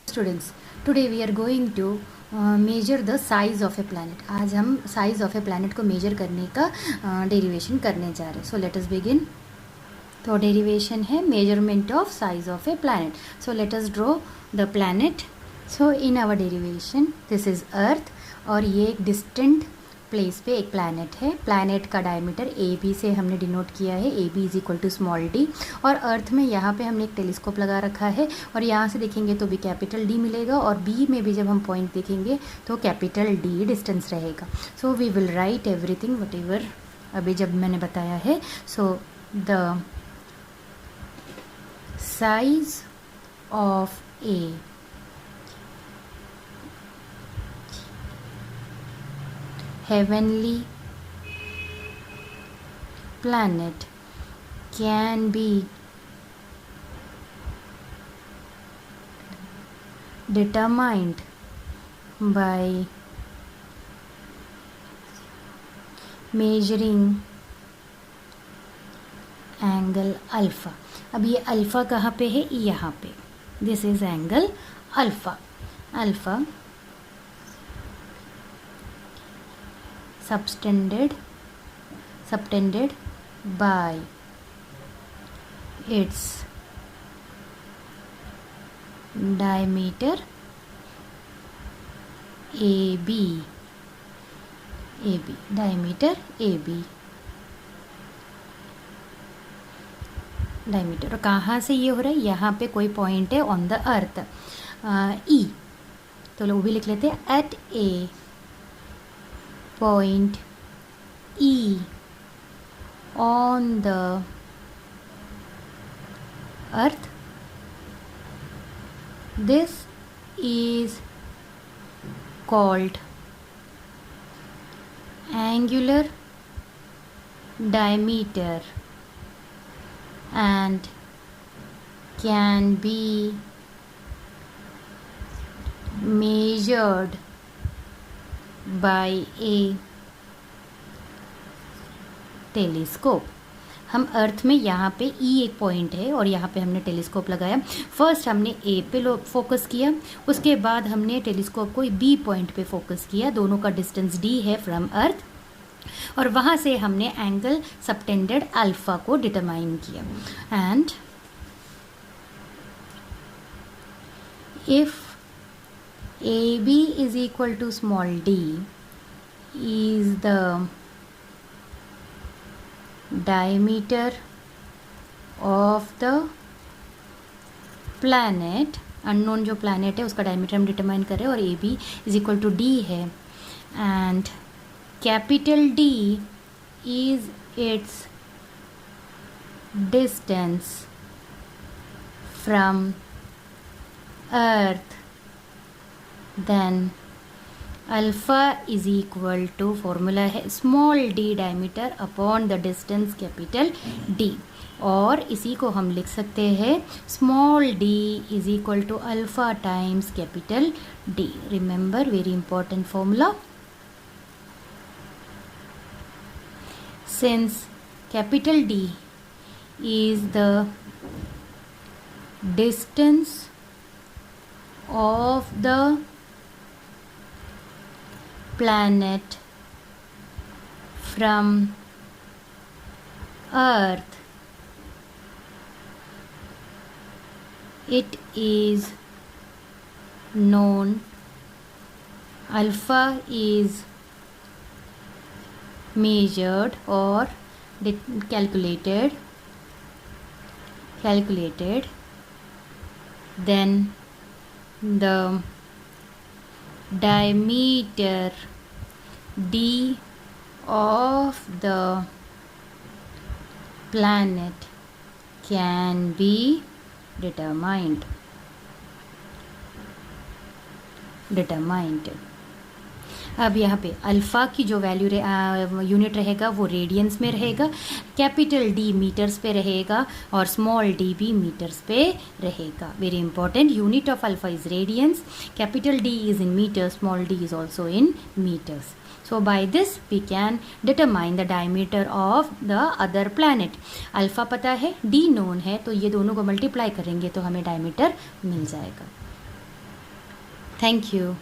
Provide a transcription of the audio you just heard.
Students, today we are going to measure the size of a planet. आज हम size of a planet को measure करने का derivation करने जा रहे हैं। So let us begin. तो डेरिवेशन है measurement of size of a planet. So let us draw the planet. So in our derivation this is earth और ये एक डिस्टेंट प्लेस पे एक प्लैनेट है। प्लैनेट का डायमीटर ए बी से हमने डिनोट किया है, a b is equal to small d. और अर्थ में यहाँ पे हमने एक टेलीस्कोप लगा रखा है और यहाँ से देखेंगे तो भी कैपिटल डी मिलेगा और बी में भी जब हम पॉइंट देखेंगे तो कैपिटल डी डिस्टेंस रहेगा। So we will write everything whatever अभी जब मैंने बताया है। So the size of a heavenly planet can be determined by measuring angle alpha। अब ये अल्फ़ा कहाँ पे है? यहाँ पे। This is angle alpha. Alpha subtended by its diameter AB, diameter AB, diameter. और कहाँ से ये हो रहा है? यहाँ पे कोई पॉइंट है ऑन द अर्थ, ई। तो लोग भी लिख लेते हैं at a point E on the earth. This is called angular diameter and can be measured by a telescope. हम अर्थ में यहाँ पे ई एक पॉइंट है और यहाँ पे हमने टेलीस्कोप लगाया। फर्स्ट हमने ए पे फोकस किया, उसके बाद हमने टेलीस्कोप को बी पॉइंट पे फोकस किया। दोनों का डिस्टेंस डी है फ्रॉम अर्थ और वहाँ से हमने एंगल सबटेंडेड अल्फा को डिटरमाइन किया। And if AB is equal to small d is the diameter of the planet। Unknown जो planet है उसका diameter हम डिटरमाइन कर रहे हैं और AB is equal to D है। and capital D is its distance from earth, then alpha is equal to, formula है small d diameter upon the distance capital D. और इसी को हम लिख सकते हैं small d is equal to alpha times capital D. Remember very important formula. Since capital D is the distance of the planet from earth, it is known, alpha is measured or calculated, then the diameter D of the planet can be determined। अब यहाँ पे alpha की जो value unit रहेगा वो radiance में रहेगा, capital D metres पे रहेगा और स्मॉल डी भी मीटर्स पे रहेगा। Very important, unit of alpha is radians, capital D is in metres, small d is also in metres. So by this we can determine the diameter of the other planet. Alpha पता है, d known है, तो ये दोनों को multiply करेंगे तो हमें डायमीटर मिल जाएगा. Thank you.